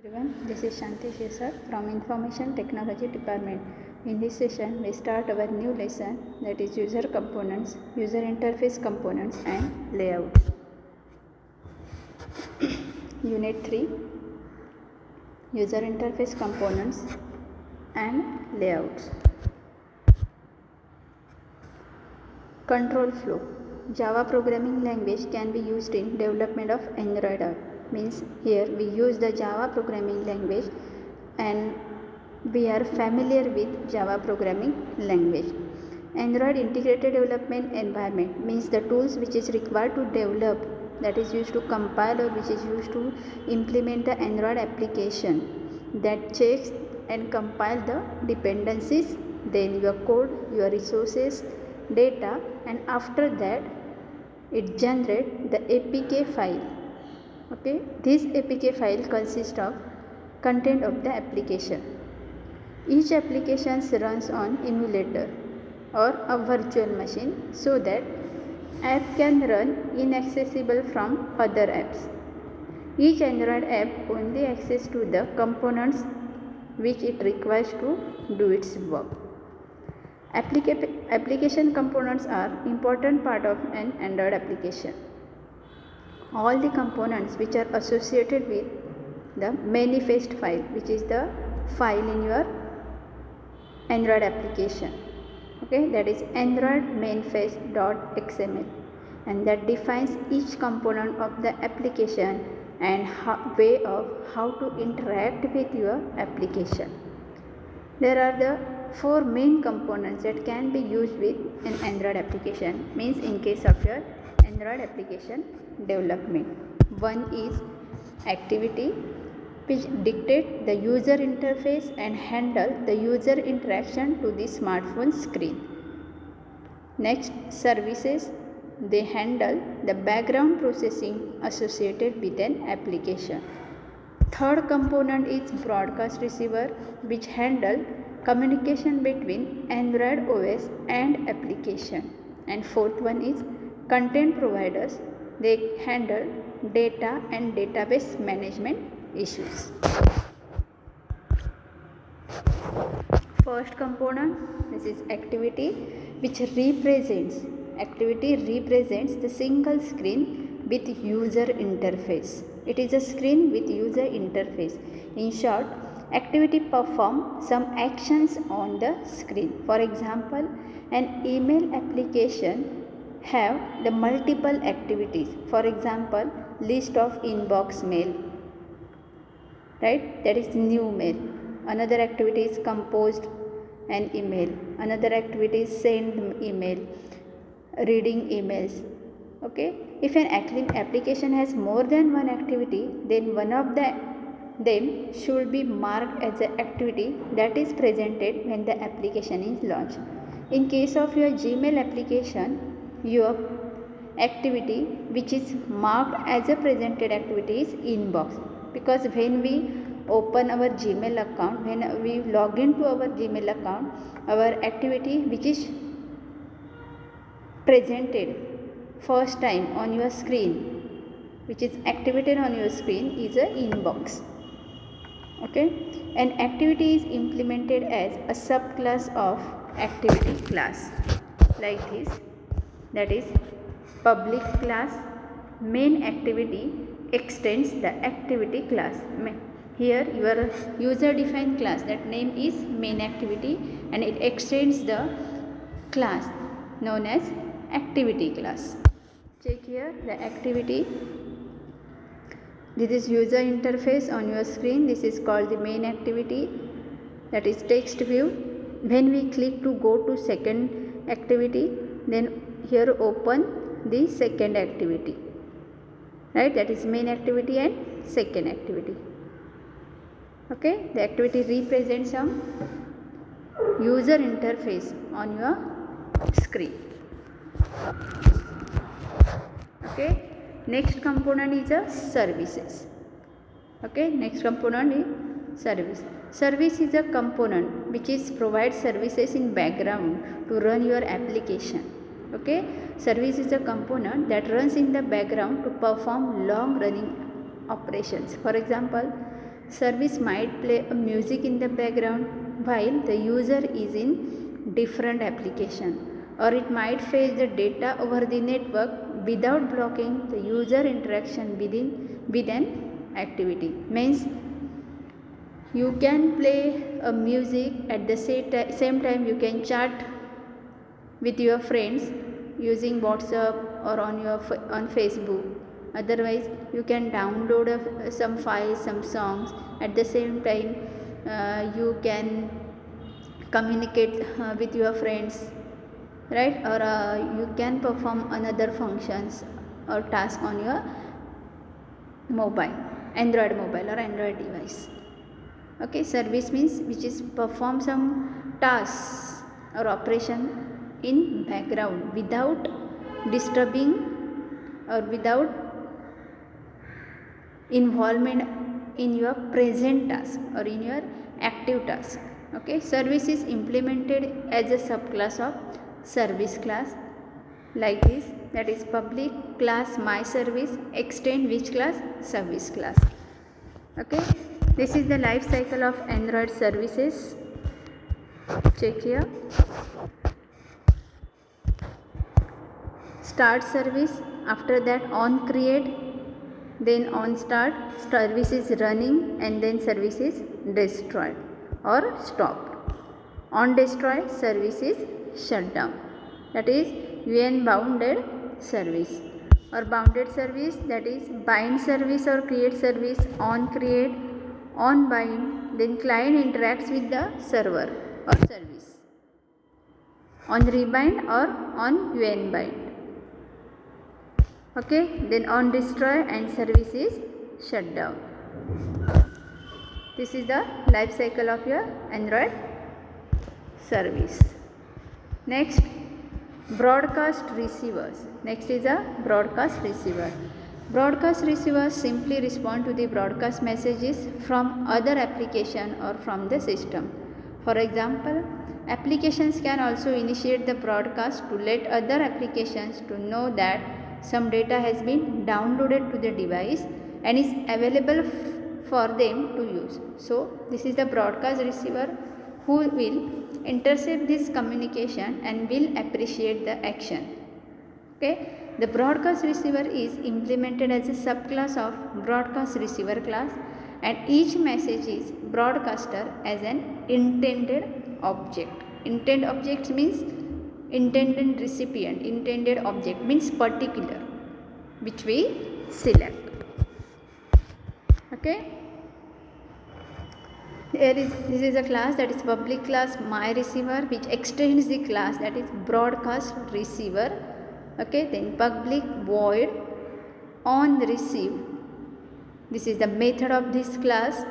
Everyone, this is Shanti Shesar from Information Technology Department. In this session, we start our new lesson, that is user components, user interface components and layouts. Unit 3, user interface components and layouts. Control flow. Java programming language can be used in development of Android app. Means here we use the Java programming language and we are familiar with Java programming language. Android integrated development environment means the tools which is required to develop, that is used to compile or which is used to implement the Android application, that checks and compile the dependencies, then your code, your resources, data, and after that it generates the APK file. Okay, this APK file consists of content of the application. Each application runs on emulator or a virtual machine so that app can run inaccessible from other apps. Each Android app only access to the components which it requires to do its work. Application components are important part of an Android application. All the components which are associated with the manifest file, which is the file in your Android application. Okay, that is Android manifest.xml, and that defines each component of the application and way of how to interact with your application. There are the 4 main components that can be used with an Android application, means in case of your Android application development. One is activity, which dictate the user interface and handle the user interaction to the smartphone screen. Next, services, they handle the background processing associated with an application. Third component is broadcast receiver, which handle communication between Android OS and application. And fourth one is content providers, they handle data and database management issues. First component, this is activity, which represents the single screen with user interface. It is a screen with user interface. In short, activity perform some actions on the screen. For example, an email application have the multiple activities. For example, list of inbox mail, right? That is new mail. Another activity is composed an email. Another activity is send email, reading emails. Okay, if an application has more than one activity, then one of them should be marked as an activity that is presented when the application is launched. In case of your Gmail application, your activity which is marked as a presented activity is inbox, because when we open our Gmail account, when we log into our Gmail account, our activity which is presented first time on your screen, which is activated on your screen, is a inbox. Okay, an activity is implemented as a subclass of activity class like this, that is public class main activity extends the activity class. Here your user defined class, that name is main activity, and it extends the class known as activity class. Check here the activity. This is user interface on your screen. This is called the main activity, that is text view. When we click to go to second activity, then here open the second activity, right? That is main activity and second activity. Okay, the activity represents some user interface on your screen. Okay, next component is a services. Okay, next component is service. Service is a component which is provide services in background to run your application. Okay, service is a component that runs in the background to perform long running operations. For example, Service might play a music in the background while the user is in different application, or it might fetch the data over the network without blocking the user interaction with an activity. Means you can play a music at the same time you can chat with your friends using WhatsApp or on Facebook. Otherwise you can download some files, some songs. At the same time you can communicate with your friends, right? Or you can perform another functions or task on your Android mobile or Android device. Okay, service means which is perform some tasks or operation in background without disturbing or without involvement in your present task or in your active task. Okay, service is implemented as a subclass of service class like this, that is public class my service extend which class, service class. Okay, this is the life cycle of Android services. Check here. Start service, after that on create, then on start, service is running, and then service is destroyed or stopped. On destroy, service is shut down. That is UN bounded service or bounded service, that is bind service or create service, on create, on bind, then client interacts with the server or service, on rebind or on UN bind. Okay, then on destroy and service is shut down. This is the life cycle of your Android service. Next, broadcast receivers. Next is a broadcast receiver. Broadcast receivers simply respond to the broadcast messages from other application or from the system. For example, applications can also initiate the broadcast to let other applications to know that some data has been downloaded to the device and is available for them to use. So this is the broadcast receiver who will intercept this communication and will appreciate the action. Okay, the broadcast receiver is implemented as a subclass of broadcast receiver class, and each message is broadcaster as an intended object. Intended object means intended recipient, intended object means particular which we select. Okay, this is a class, that is public class my receiver, which extends the class, that is broadcast receiver. Okay, then public void on receive, this is the method of this class.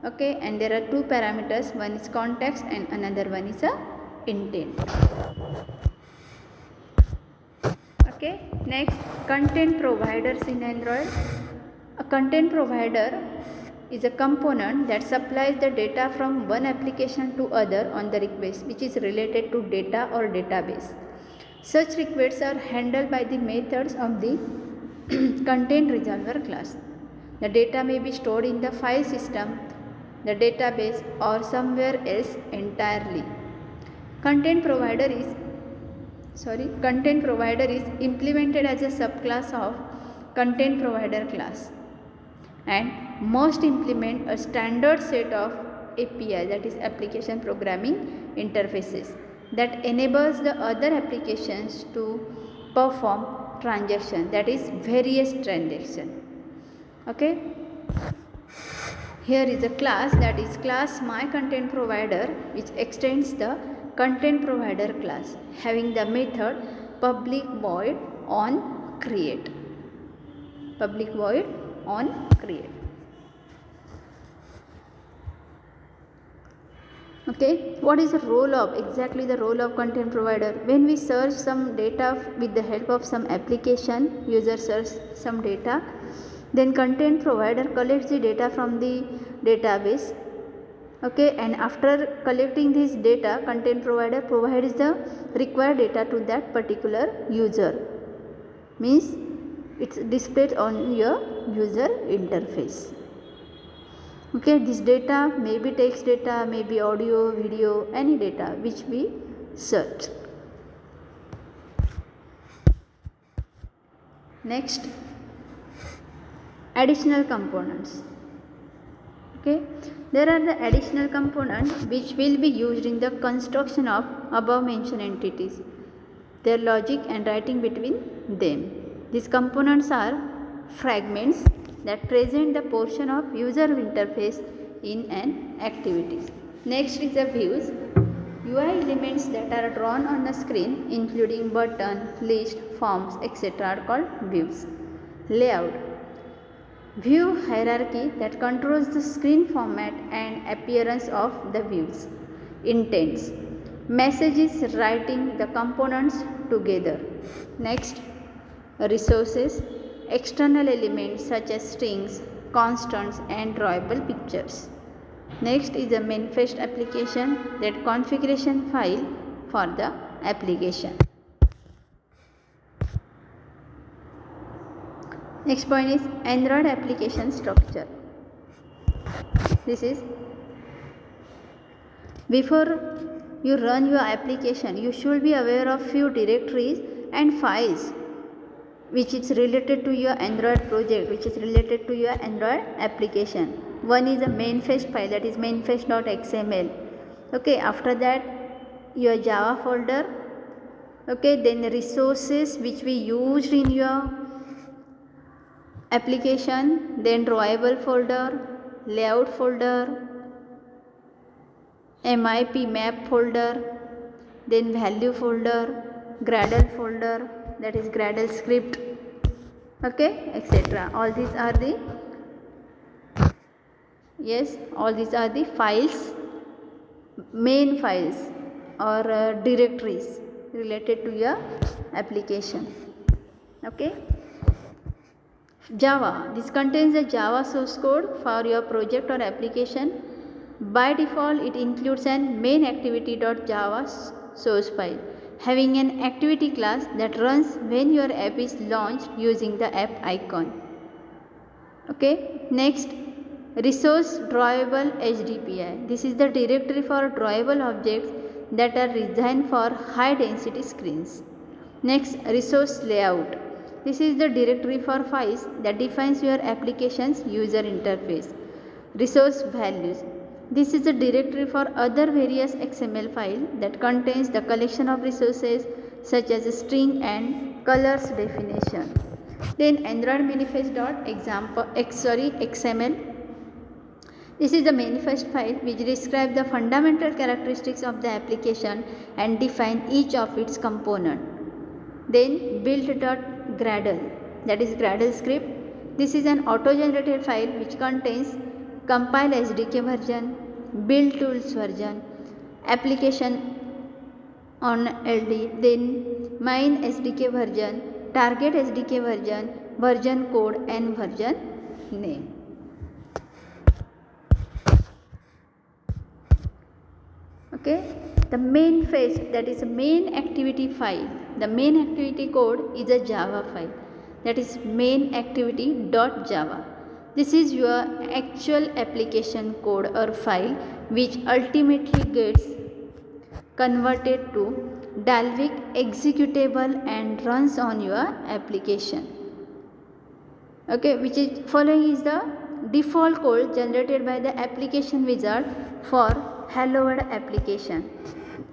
Okay, and there are two parameters, one is context and another one is a intent. Okay, next, content providers in Android. A content provider is a component that supplies the data from one application to other on the request which is related to data or database. Such requests are handled by the methods of the content resolver class. The data may be stored in the file system, the database, or somewhere else entirely. Content provider is implemented as a subclass of content provider class and must implement a standard set of API, that is application programming interfaces, that enables the other applications to perform transaction, that is various transaction. Okay, here is a class, that is class my content provider, which extends the content provider class having the method public void on create. Public void on create. Okay, what is the role of content provider? When we search some data with the help of some application, user search some data, then content provider collects the data from the database. Okay, and after collecting this data, content provider provides the required data to that particular user, means it's displayed on your user interface. Okay, this data may be text data, may be audio, video, any data which we search. Next, additional components. Okay, there are the additional components which will be used in the construction of above mentioned entities, their logic and writing between them. These components are fragments that present the portion of user interface in an activity. Next is the views. UI elements that are drawn on the screen including button, list, forms, etc. are called views. Layout. View hierarchy that controls the screen format and appearance of the views. Intents. Messages writing the components together. Next, resources. External elements such as strings, constants and drawable pictures. Next is the manifest application, that configuration file for the application. Next point is Android application structure. This is, before you run your application, you should be aware of few directories and files which is related to your Android project, which is related to your Android application. One is a manifest file, that is manifest.xml. Okay, after that your Java folder. Okay, then the resources which we used in your application, then drawable folder, layout folder, MIP map folder, then value folder, Gradle folder, that is Gradle script, okay, etc. All these are the, yes, all these are the files, main files or directories related to your application. Okay. Java. This contains the Java source code for your project or application. By default, it includes an main activity.java source file, having an activity class that runs when your app is launched using the app icon. Okay. Next, resource drawable HDPI. This is the directory for drawable objects that are designed for high density screens. Next, resource layout. This is the directory for files that defines your application's user interface. Resource values. This is a directory for other various XML file that contains the collection of resources such as string and colors definition. Then Android manifest.xml. This is the manifest file which describes the fundamental characteristics of the application and define each of its component. Then build.gradle, that is Gradle script. This is an auto-generated file which contains compile SDK version, build tools version, application on LD, then mine SDK version, target SDK version, version code and version name. Okay, the main phase, that is a main activity file. The main activity code is a Java file, that is main activity.java. This is your actual application code or file which ultimately gets converted to Dalvik executable and runs on your application. Okay, which is following is the default code generated by the application wizard for Hello World application.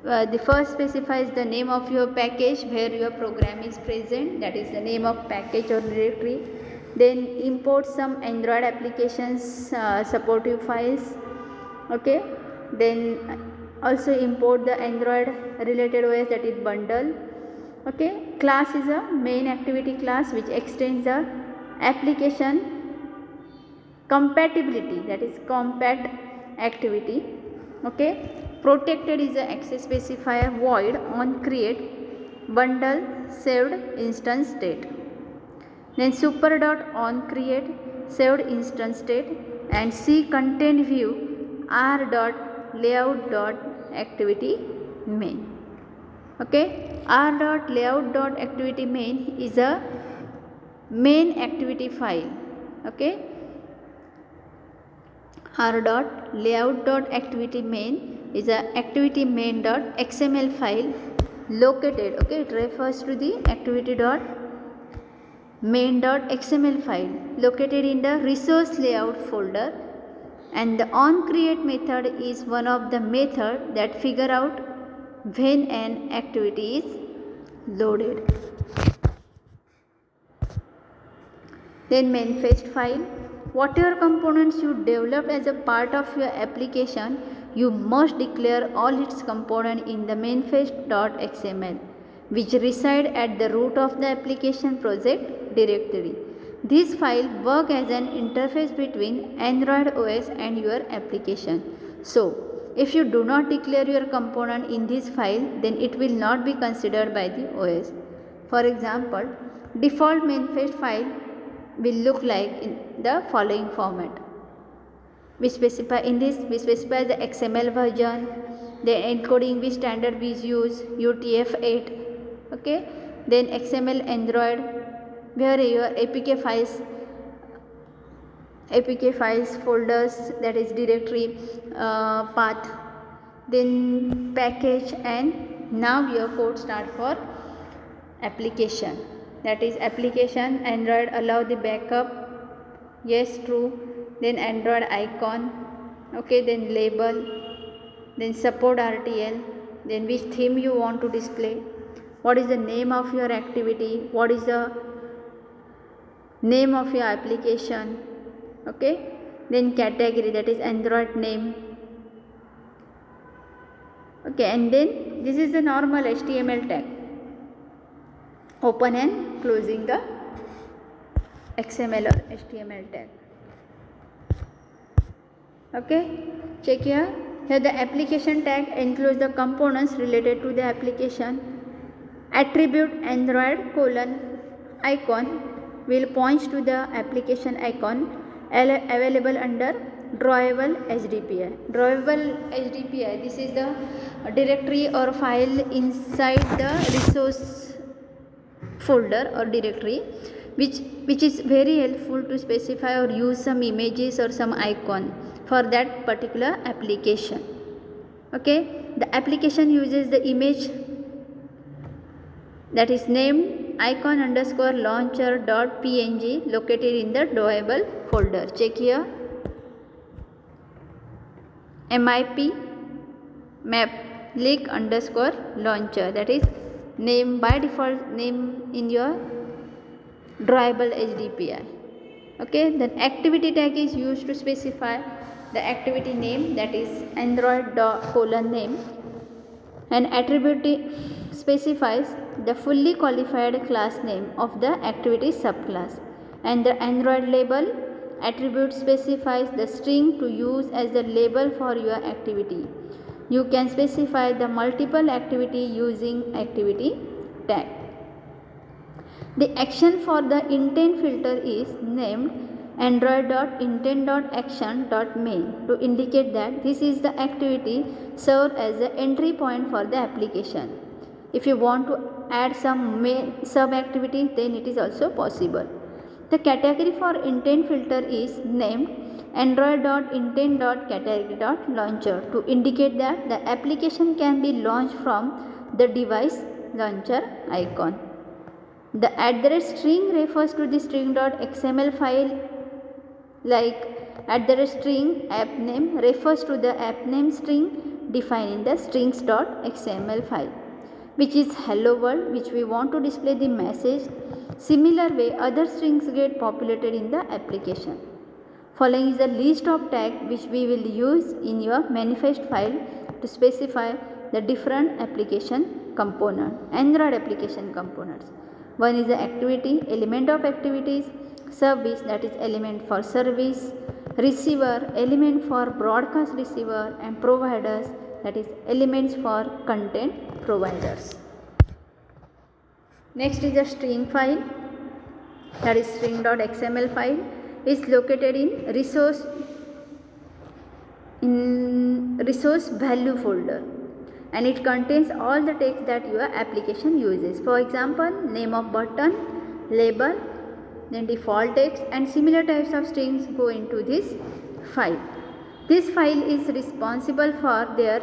The first specifies the name of your package where your program is present, that is the name of package or directory. Then import some Android applications supportive files. Okay, then also import the Android related OS, that is bundle. Okay, class is a main activity class which extends the application compatibility, that is compat activity. Okay, protected is the access specifier void on create bundle saved instance state. Then super dot on create saved instance state, and C content view R dot layout dot activity main. Okay, R dot layout dot activity main is a main activity file. Okay, r.layout.activity_main is a activity_main.xml file located, okay, it refers to the activity.main.xml file located in the resource layout folder, and the onCreate method is one of the method that figure out when an activity is loaded. Then manifest file. Whatever components you developed as a part of your application, you must declare all its components in the manifest.xml, which reside at the root of the application project directory. This file works as an interface between Android OS and your application. So, if you do not declare your component in this file, then it will not be considered by the OS. For example, default manifest file will look like in the following format. We specify the XML version, the encoding with standard we use UTF-8, okay, then XML Android where your APK files folders, that is directory path, then package, and now your code start for application, that is application Android allow the backup, yes, true, then Android icon, okay, then label, then support RTL, then which theme you want to display, what is the name of your activity, what is the name of your application, okay, then category, that is Android name, okay, and then this is the normal HTML tag, open and closing the XML or HTML tag. Okay, check here. Here the application tag includes the components related to the application. Attribute Android icon will point to the application icon available under drawable HDPI. Drawable HDPI, this is the directory or file inside the resource folder or directory, which is very helpful to specify or use some images or some icon for that particular application. Okay, the application uses the image that is named icon_launcher.png located in the drawable folder. Check here, MIP map link_launcher, that is name by default name in your drawable HDPI. Okay, then activity tag is used to specify the activity name, that is Android:name, and attribute specifies the fully qualified class name of the activity subclass, and the Android label attribute specifies the string to use as the label for your activity. You can specify the multiple activity using activity tag. The action for the intent filter is named Android.intent.action.main to indicate that this is the activity served as the entry point for the application. If you want to add some sub activity, then it is also possible. The category for intent filter is named Android.intent.category.launcher to indicate that the application can be launched from the device launcher icon. The @string refers to the string.xml file, like @string app name refers to the app name string defined in the strings.xml file, which is hello world, which we want to display the message. Similar way, other strings get populated in the application. Following is the list of tags which we will use in your manifest file to specify the different application component, Android application components. One is the activity, element of activities, service, that is element for service, receiver, element for broadcast receiver, and providers, that is elements for content providers. Next is the string file, that is string.xml file is located in resource value folder, and it contains all the text that your application uses. For example, name of button, label, then default text, and similar types of strings go into this file. This file is responsible for their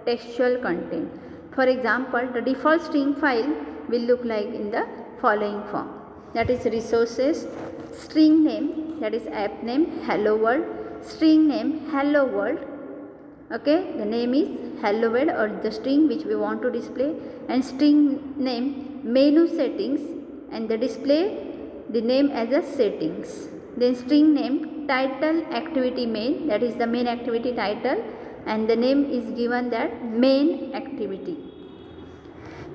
textual content. For example, the default string file will look like in the following form. That is resources, string name, that is app name hello world, string name hello world. Okay, the name is hello world or the string which we want to display, and string name menu settings, and the display the name as a settings. Then string name title activity main, that is the main activity title, and the name is given that main activity.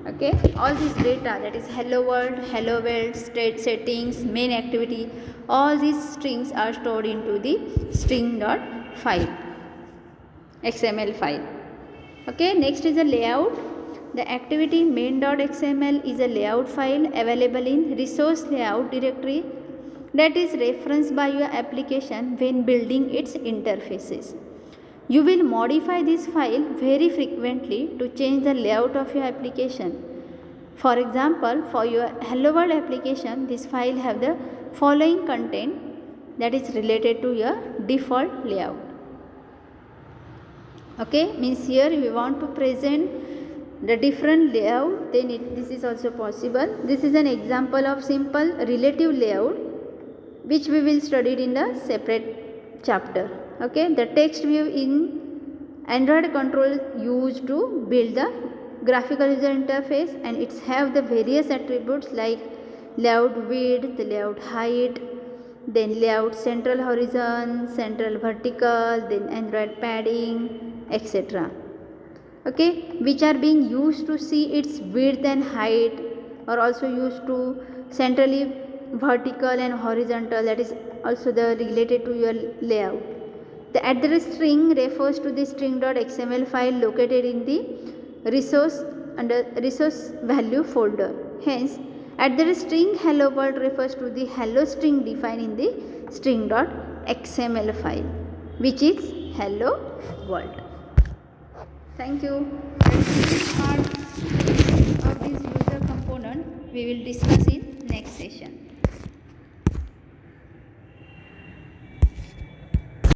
Okay, all this data, that is hello world, state settings, main activity, all these strings are stored into the string.file XML file. Okay, next is a layout. The activity main.xml is a layout file available in resource layout directory that is referenced by your application when building its interfaces. You will modify this file very frequently to change the layout of your application. For example, for your Hello World application, this file have the following content that is related to your default layout. Okay, means here we want to present the different layout, then this is also possible. This is an example of simple relative layout which we will study in the separate chapter. Okay, the text view in Android control used to build the graphical user interface, and it's have the various attributes like layout width, layout height, then layout central horizon, central vertical, then Android padding, etc. Okay, which are being used to see its width and height, or also used to centrally vertical and horizontal, that is also the related to your layout. The address string refers to the string.xml file located in the resource under resource value folder. Hence, address string hello world refers to the hello string defined in the string.xml file, which is hello world. Thank you. This part of this user component we will discuss in next session.